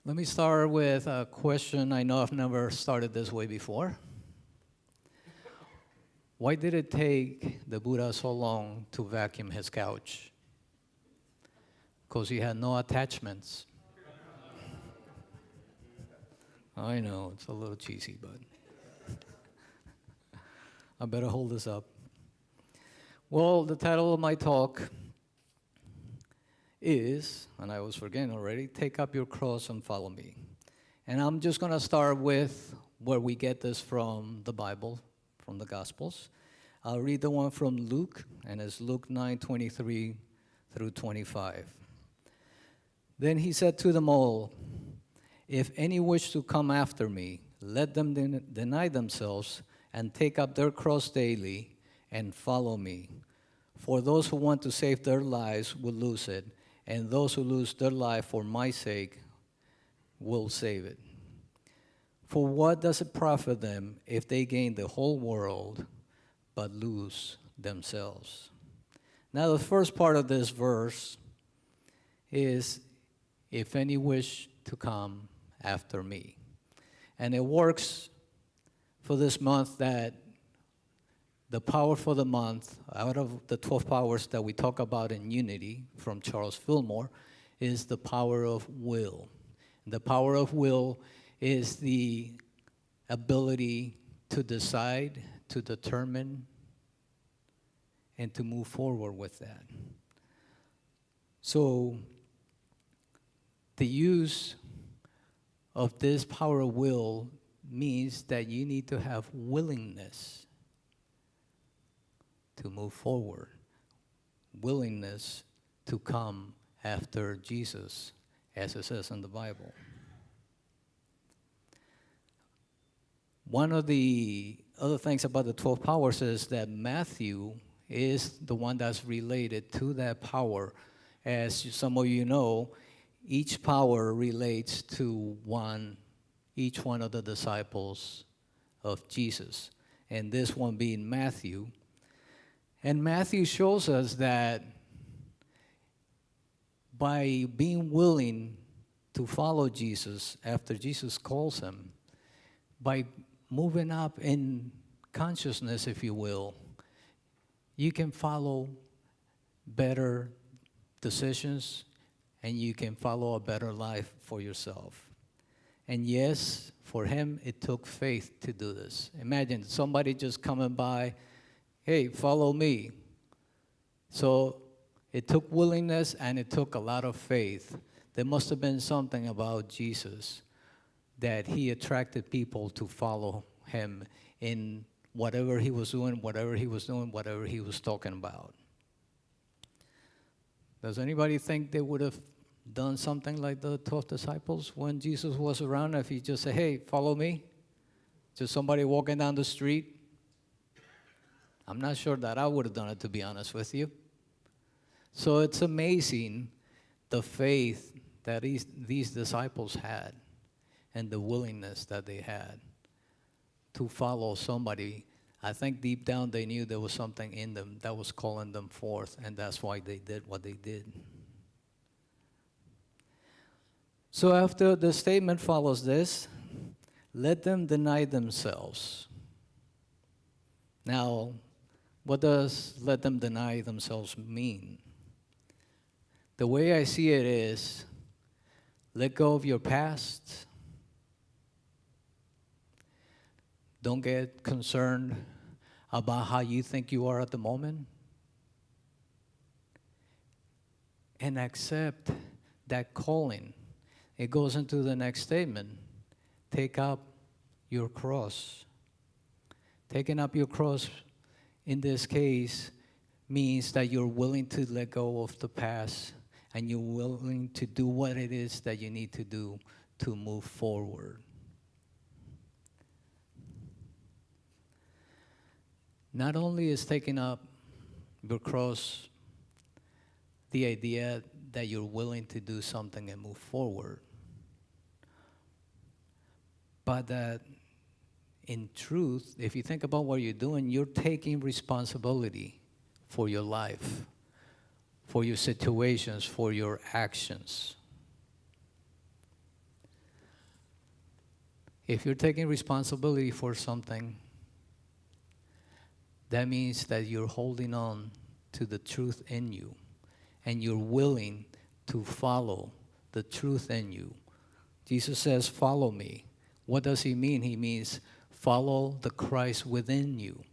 Let me start with a question I know I've never started this way before. Why did it take the Buddha so long to vacuum his couch? Because he had no attachments. I know, it's a little cheesy, but I better hold this up. Well, the title of my talk is, and I was forgetting already, Take Up Your Cross and Follow Me. And I'm just going to start with where we get this from the Bible, from the Gospels. I'll read the one from Luke, and it's Luke 9:23 through 25. Then he said to them all, "If any wish to come after me, let them deny themselves and take up their cross daily and follow me. For those who want to save their lives will lose it, and those who lose their life for my sake will save it. For what does it profit them if they gain the whole world but lose themselves?" Now, the first part of this verse is, if any wish to come after me. And it works for this month that the power for the month, out of the 12 powers that we talk about in Unity from Charles Fillmore, is the power of will. The power of will is the ability to decide, to determine, and to move forward with that. So, the use of this power of will means that you need to have willingness to move forward, willingness to come after Jesus, as it says in the Bible. One of the other things about the 12 powers is that Matthew is the one that's related to that power. As some of you know, each power relates to each one of the disciples of Jesus, and this one being Matthew. And Matthew shows us that by being willing to follow Jesus after Jesus calls him, by moving up in consciousness, if you will, you can follow better decisions and you can follow a better life for yourself. And yes, for him, it took faith to do this. Imagine somebody just coming by, "Hey, follow me." So it took willingness and it took a lot of faith. There must have been something about Jesus that he attracted people to follow him in whatever he was doing, whatever he was talking about. Does anybody think they would have done something like the 12 disciples when Jesus was around? If he just said, "Hey, follow me," just somebody walking down the street? I'm not sure that I would have done it, to be honest with you. So it's amazing the faith that these disciples had and the willingness that they had to follow somebody. I think deep down they knew there was something in them that was calling them forth, and that's why they did what they did. So after the statement follows this, let them deny themselves. Now, what does let them deny themselves mean? The way I see it is, let go of your past. Don't get concerned about how you think you are at the moment. And accept that calling. It goes into the next statement. Take up your cross. Taking up your cross, in this case, means that you're willing to let go of the past and you're willing to do what it is that you need to do to move forward. Not only is taking up your cross the idea that you're willing to do something and move forward, but that in truth, if you think about what you're doing, you're taking responsibility for your life, for your situations, for your actions. If you're taking responsibility for something, that means that you're holding on to the truth in you, and you're willing to follow the truth in you. Jesus says, follow me. What does he mean? He means follow the Christ within you.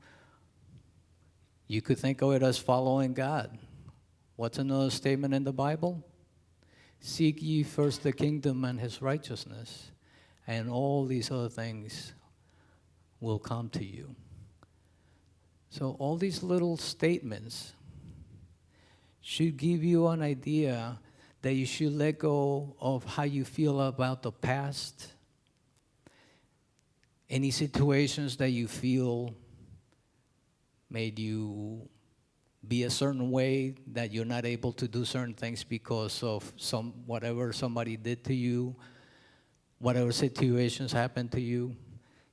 You could think of it as following God. What's another statement in the Bible? Seek ye first the kingdom and his righteousness, and all these other things will come to you. So all these little statements should give you an idea that you should let go of how you feel about the past, any situations that you feel made you be a certain way, that you're not able to do certain things because of whatever somebody did to you, whatever situations happened to you.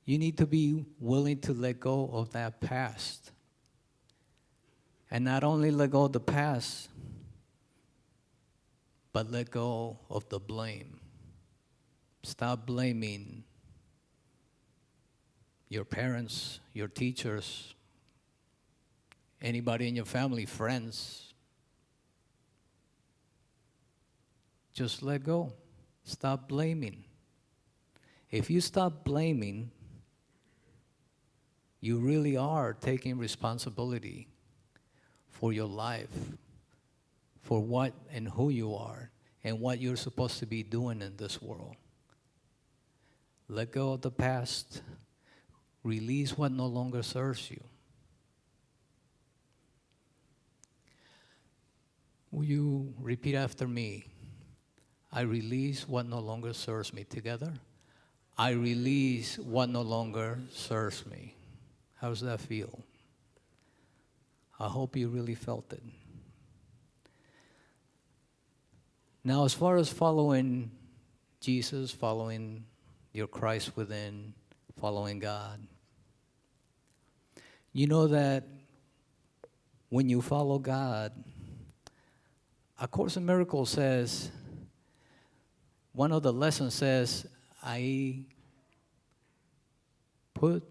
You need to be willing to let go of that past. And not only let go of the past, but let go of the blame. Stop blaming your parents, your teachers, anybody in your family, friends. Just let go. Stop blaming. If you stop blaming, you really are taking responsibility for your life, for what and who you are, and what you're supposed to be doing in this world. Let go of the past. Release what no longer serves you. Will you repeat after me? I release what no longer serves me. Together? I release what no longer serves me. How does that feel? I hope you really felt it. Now, as far as following Jesus, following your Christ within, following God, you know that when you follow God, A Course in Miracles says, one of the lessons says, I put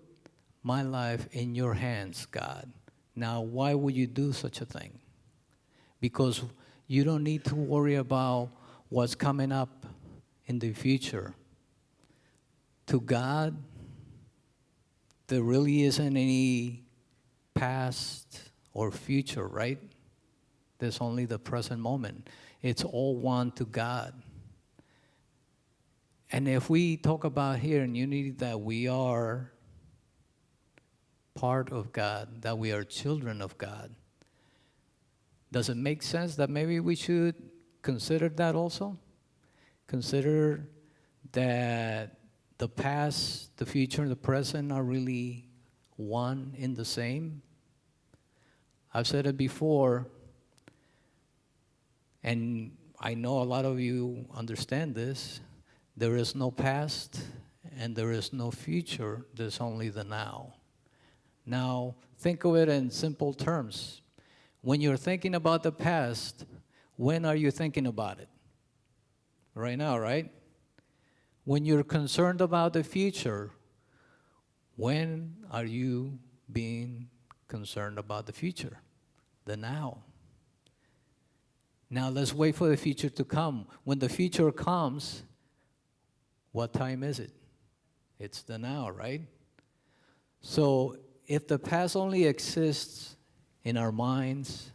my life in your hands, God. Now, why would you do such a thing? Because you don't need to worry about what's coming up in the future. To God, there really isn't any past or future, right? There's only the present moment. It's all one to God. And if we talk about here in unity that we are part of God, that we are children of God, does it make sense that maybe we should consider that also? Consider that the past, the future, and the present are really one in the same? I've said it before, and I know a lot of you understand this. There is no past and there is no future. There's only the now. Now, think of it in simple terms. When you're thinking about the past, when are you thinking about it? Right now, right? When you're concerned about the future, when are you being concerned about the future? The now. Now let's wait for the future to come. When the future comes, what time is it? It's the now, right? So if the past only exists in our minds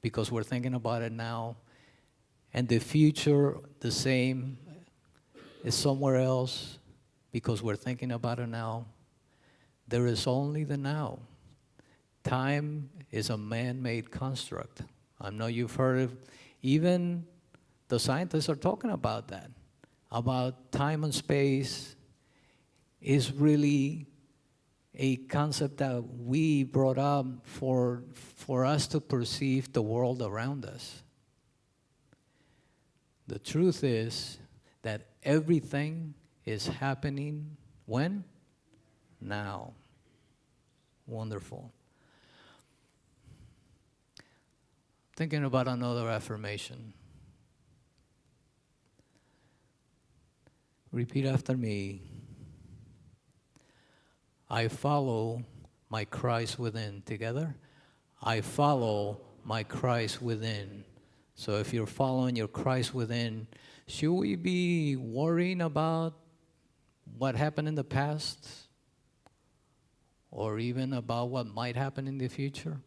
because we're thinking about it now, and the future, the same, is somewhere else because we're thinking about it now, there is only the now. Time is a man-made construct. I know you've heard of, even the scientists are talking about that, about time and space is really a concept that we brought up for us to perceive the world around us. The truth is that everything is happening when? Now. Wonderful. Thinking about another affirmation. Repeat after me. I follow my Christ within. Together? I follow my Christ within. So if you're following your Christ within, should we be worrying about what happened in the past? Or even about what might happen in the future?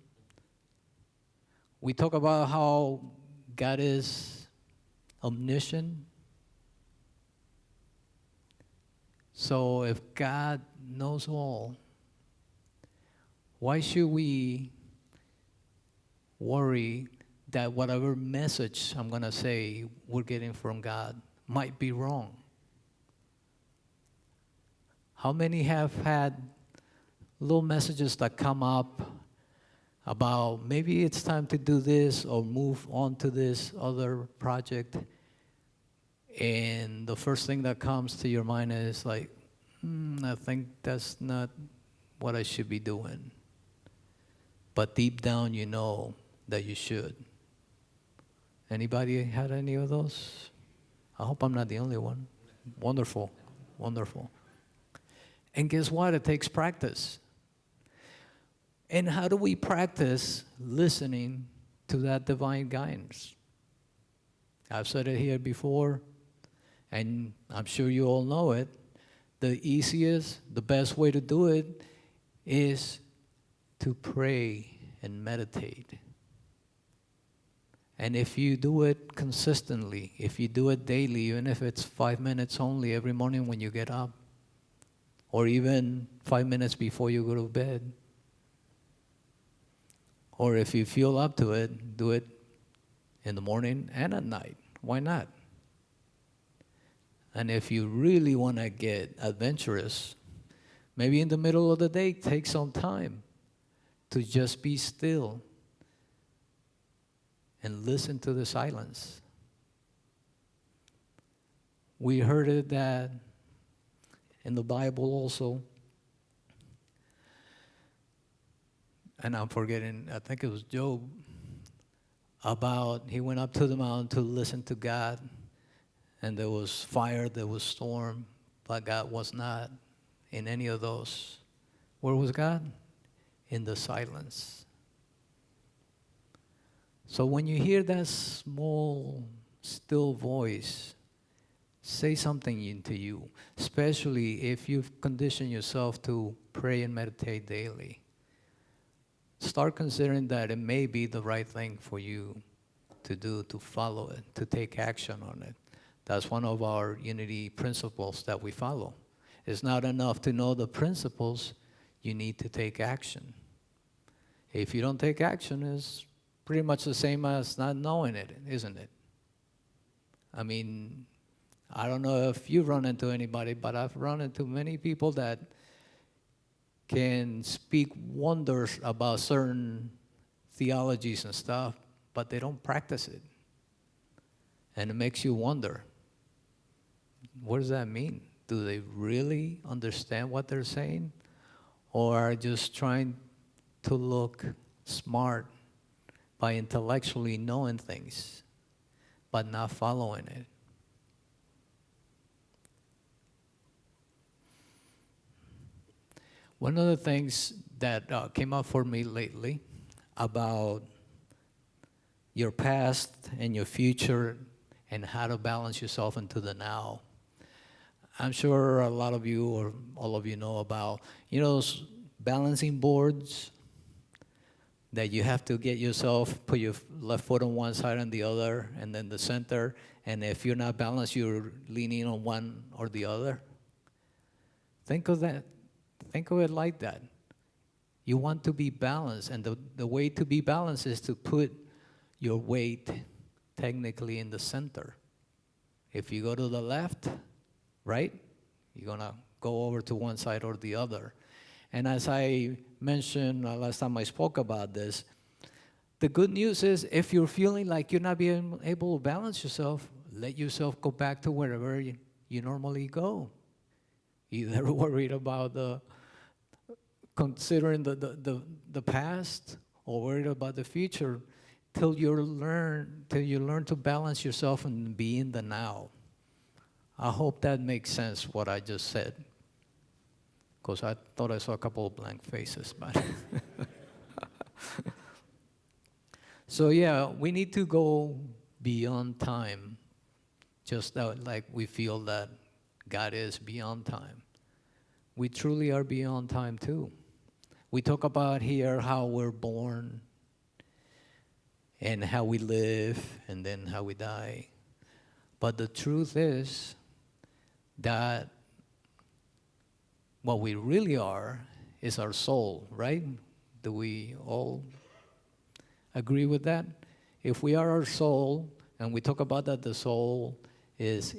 We talk about how God is omniscient. So if God knows all, why should we worry that whatever message I'm going to say we're getting from God might be wrong? How many have had little messages that come up about maybe it's time to do this or move on to this other project, and the first thing that comes to your mind is like, I think that's not what I should be doing. But deep down you know that you should. Anybody had any of those? I hope I'm not the only one. Wonderful, wonderful. And guess what? It takes practice. And how do we practice listening to that divine guidance? I've said it here before, and I'm sure you all know it. The easiest, the best way to do it is to pray and meditate. And if you do it consistently, if you do it daily, even if it's 5 minutes only every morning when you get up, or even 5 minutes before you go to bed, or if you feel up to it, do it in the morning and at night. Why not? And if you really want to get adventurous, maybe in the middle of the day, take some time to just be still and listen to the silence. We heard it that in the Bible also, and I'm forgetting, I think it was Job, about he went up to the mountain to listen to God, and there was fire, there was storm, but God was not in any of those. Where was God? In the silence. So when you hear that small, still voice say something into you, especially if you've conditioned yourself to pray and meditate daily, start considering that it may be the right thing for you to do, to follow it, to take action on it. That's one of our unity principles that we follow. It's not enough to know the principles, you need to take action. If you don't take action, it's pretty much the same as not knowing it, isn't it? I mean, I don't know if you've run into anybody, but I've run into many people that can speak wonders about certain theologies and stuff, but they don't practice it. And it makes you wonder, what does that mean? Do they really understand what they're saying? Or are just trying to look smart by intellectually knowing things, but not following it? One of the things that came up for me lately about your past and your future and how to balance yourself into the now. I'm sure a lot of you or all of you know about, those balancing boards that you have to get yourself, put your left foot on one side and the other, and then the center, and if you're not balanced, you're leaning on one or the other. Think of that. Think of it like that. You want to be balanced, and the way to be balanced is to put your weight technically in the center. If you go to the left, right, you're going to go over to one side or the other. And as I mentioned last time I spoke about this, the good news is if you're feeling like you're not being able to balance yourself, let yourself go back to wherever you normally go. Either worried about considering the past or worried about the future, till you learn to balance yourself and be in the now. I hope that makes sense what I just said. because I thought I saw a couple of blank faces. But so yeah, we need to go beyond time, just like we feel that God is beyond time. We truly are beyond time too. We talk about here how we're born and how we live and then how we die. But the truth is that what we really are is our soul, right? Do we all agree with that? If we are our soul, and we talk about that the soul is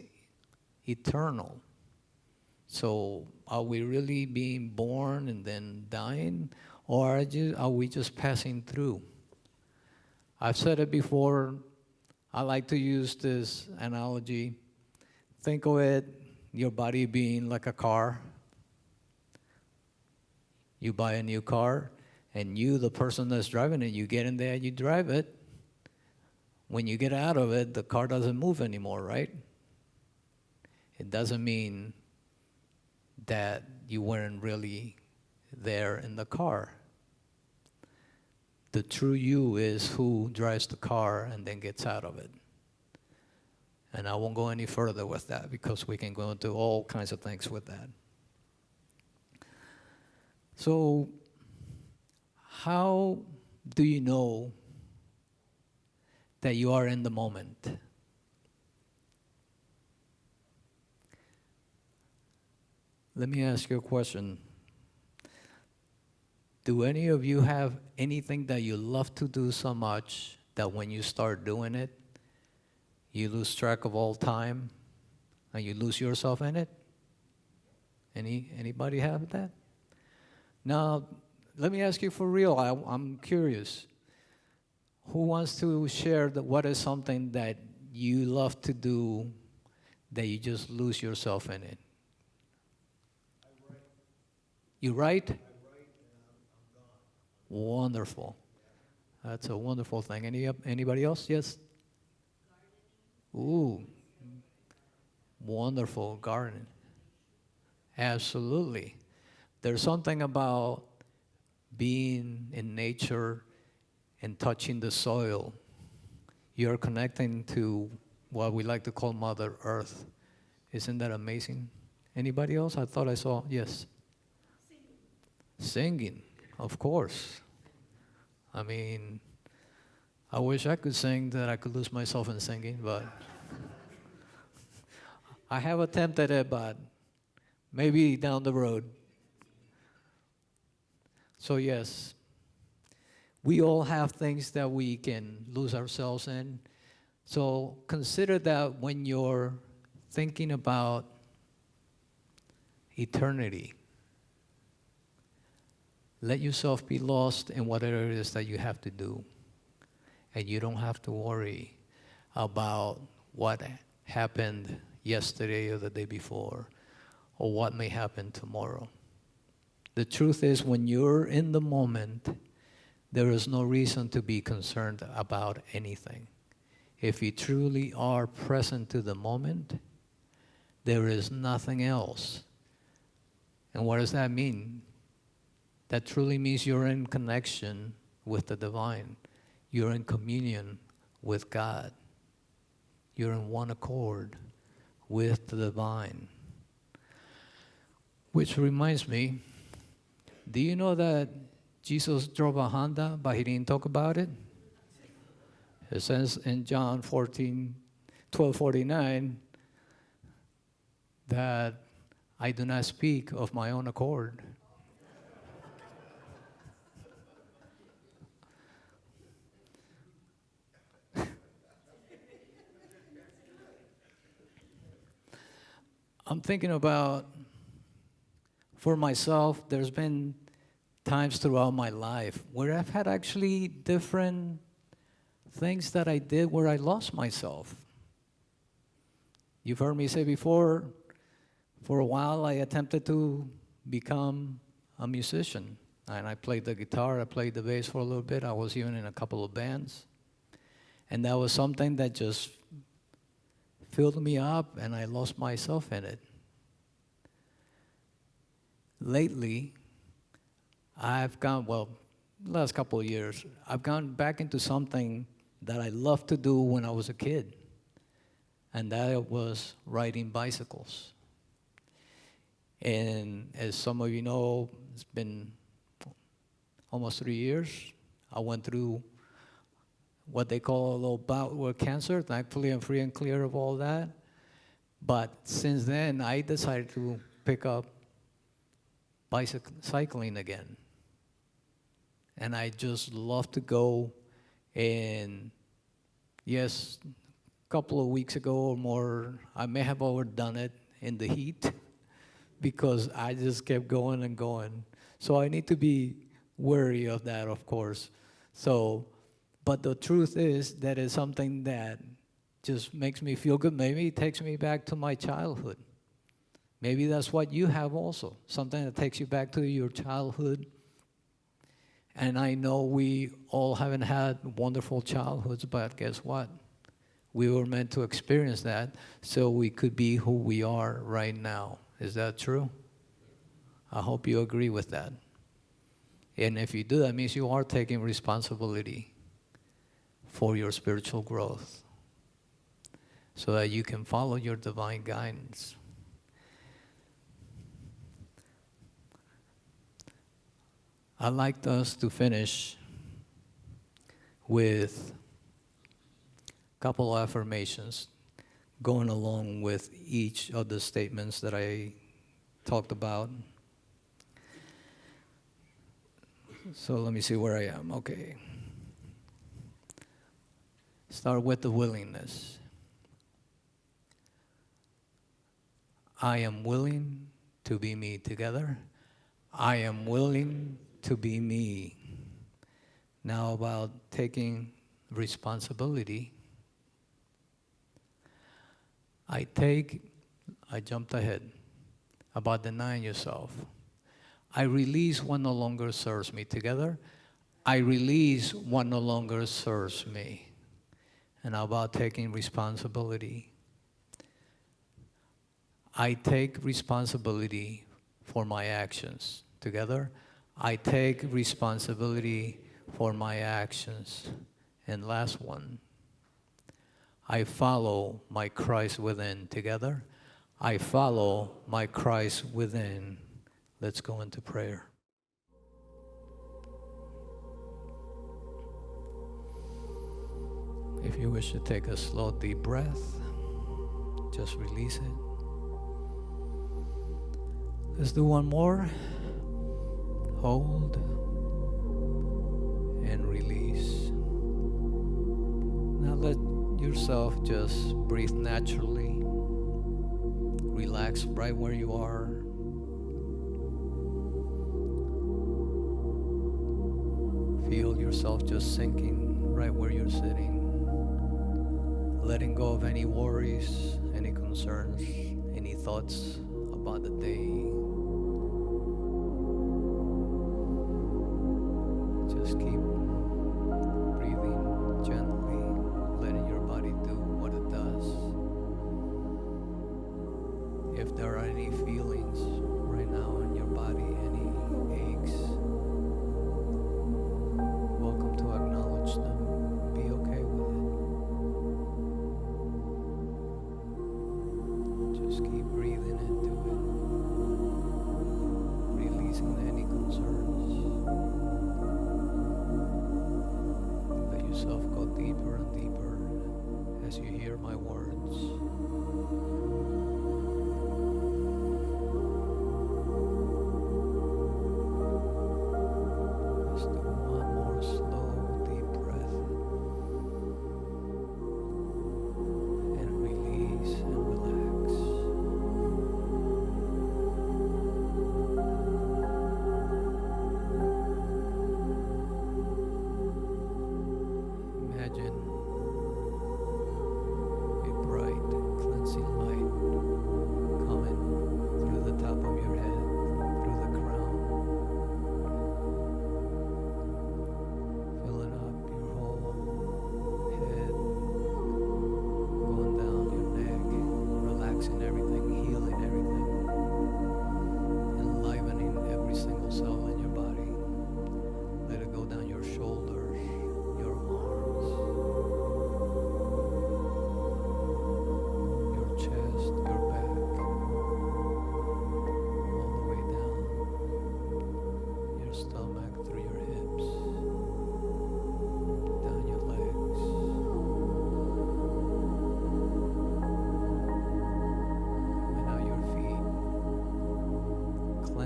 eternal. So are we really being born and then dying? Or are we just passing through? I've said it before. I like to use this analogy. Think of it, your body being like a car. You buy a new car, and you, the person that's driving it, you get in there, you drive it. When you get out of it, the car doesn't move anymore, right? It doesn't mean that you weren't really there in the car. The true you is who drives the car and then gets out of it. And I won't go any further with that because we can go into all kinds of things with that. So, how do you know that you are in the moment? Let me ask you a question. Do any of you have anything that you love to do so much that when you start doing it, you lose track of all time and you lose yourself in it? Anybody have that? Now, let me ask you for real. I'm curious. Who wants to share what is something that you love to do that you just lose yourself in it? I write. You write? I write and I'm gone. Wonderful. That's a wonderful thing. Anybody else? Yes? Ooh. Wonderful gardening. Absolutely. There's something about being in nature and touching the soil. You're connecting to what we like to call Mother Earth. Isn't that amazing? Anybody else? I thought I saw, yes. Singing, of course. I mean, I wish I could sing that I could lose myself in singing, but I have attempted it, but maybe down the road. So yes, we all have things that we can lose ourselves in. So consider that when you're thinking about eternity. Let yourself be lost in whatever it is that you have to do. And you don't have to worry about what happened yesterday or the day before, or what may happen tomorrow. The truth is, when you're in the moment, there is no reason to be concerned about anything. If you truly are present to the moment, there is nothing else. And what does that mean? That truly means you're in connection with the divine. You're in communion with God. You're in one accord with the divine. Which reminds me, do you know that Jesus drove a Honda, but he didn't talk about it? It says in John 12:49, that I do not speak of my own accord. I'm thinking about, for myself, there's been times throughout my life where I've had actually different things that I did where I lost myself. You've heard me say before, for a while I attempted to become a musician. And I played the guitar, I played the bass for a little bit. I was even in a couple of bands. And that was something that just filled me up, and I lost myself in it. lately, I've gone, well, last couple of years, I've gone back into something that I loved to do when I was a kid, and that was riding bicycles. And as some of you know, it's been almost 3 years. I went through what they call a little bout with cancer. Thankfully, I'm free and clear of all that. But since then, I decided to pick up cycling again. And I just love to go. And yes, a couple of weeks ago or more, I may have overdone it in the heat because I just kept going and going. So I need to be wary of that, of course. So, but the truth is that is something that just makes me feel good. Maybe it takes me back to my childhood. Maybe that's what you have also, something that takes you back to your childhood. And I know we all haven't had wonderful childhoods, but guess what? We were meant to experience that so we could be who we are right now. Is that true? I hope you agree with that. And if you do, that means you are taking responsibility for your spiritual growth so that you can follow your divine guidance. I'd like us to finish with a couple of affirmations going along with each of the statements that I talked about. So let me see where I am. Okay. Start with the willingness. I am willing to be me together. I am willing to be me. Now about taking responsibility. I jumped ahead. About denying yourself. I release what no longer serves me. Together, I release what no longer serves me. And about taking responsibility. I take responsibility for my actions. Together, I take responsibility for my actions. And last one, I follow my Christ within. Together, I follow my Christ within. Let's go into prayer. If you wish to take a slow, deep breath, just release it. Let's do one more. Hold and release. Now let yourself just breathe naturally. Relax right where you are. Feel yourself just sinking right where you're sitting. Letting go of any worries, any concerns, any thoughts about the day. Just keep breathing gently, letting your body do what it does. If there are any feelings right now in your body, any aches, welcome to acknowledge them. Be okay with it. Just keep breathing into it, releasing any concerns. Let yourself go deeper and deeper as you hear my words. Let's do one more slow, deep breath. And release and relax. Imagine a bright, cleansing light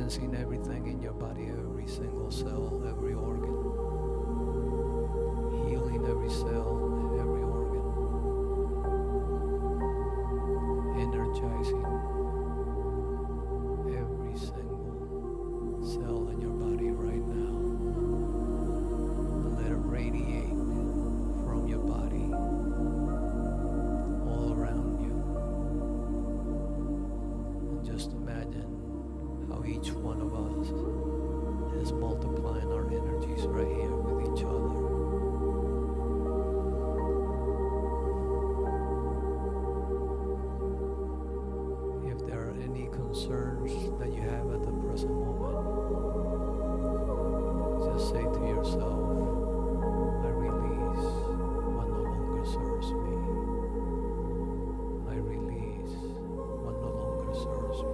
cleansing everything in your body, every single cell, every organ, healing every cell, every organ, energizing every single cell in your body right now. Let it radiate from your body all around you. And just imagine how each one of us is multiplying our energies right here with each other. If there are any concerns that you have at the present moment, just say to yourself, I release what no longer serves me. I release what no longer serves me.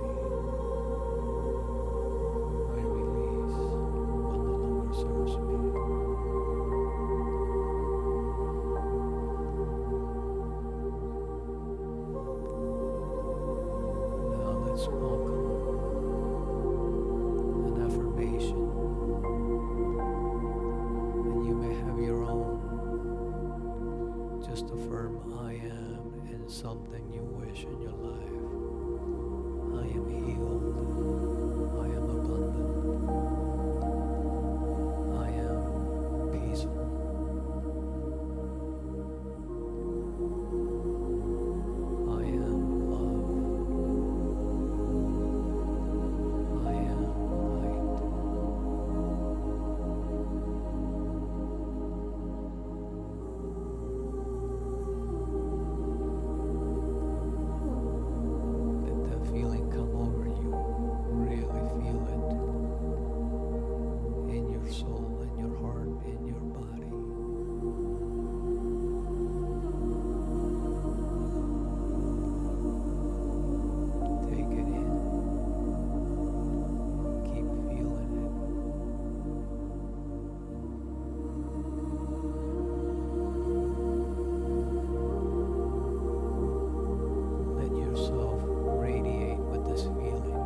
I release what no longer serves me. Now let's welcome an affirmation, and you may have your own. Just affirm, I am in something you wish in your life. I am healed. I am abundant. I am peaceful. I am love. I am light. Let that feeling come over you. Really feel it in your soul, in your heart, in your body. Take it in. Keep feeling it. Let yourself radiate with this feeling,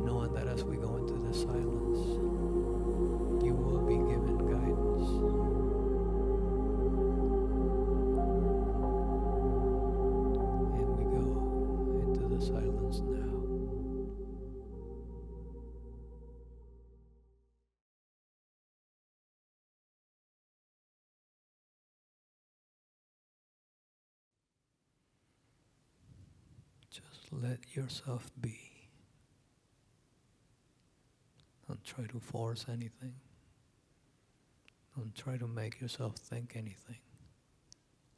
knowing that as we go into the silence, you will be given guidance. And we go into the silence now. Just let yourself be. Don't try to force anything. Don't try to make yourself think anything.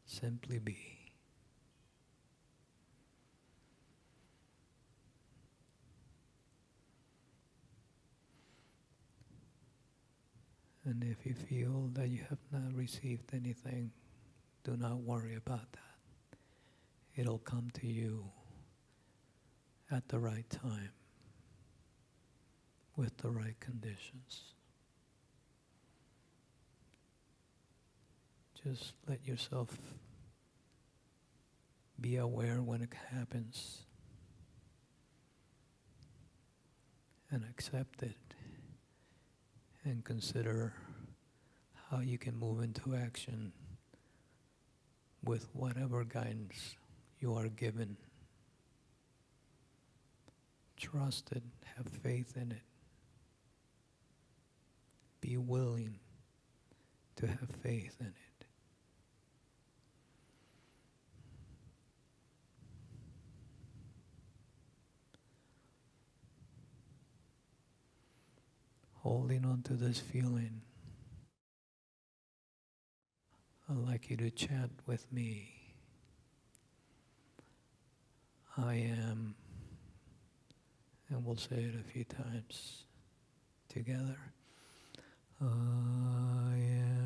Simply be. And if you feel that you have not received anything, do not worry about that. It'll come to you at the right time, with the right conditions. Just let yourself be aware when it happens and accept it, and consider how you can move into action with whatever guidance you are given. Trust it, have faith in it. Be willing to have faith in it. Holding on to this feeling, I'd like you to chant with me. I am, and we'll say it a few times together. I am.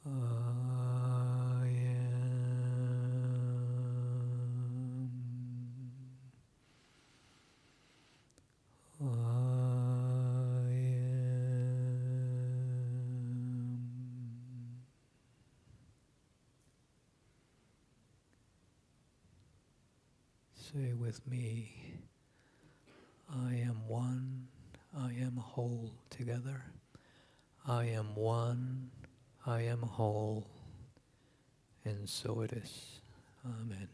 I am. I am. Say with me, I am one, I am whole together. I am one, I am whole, and so it is. Amen.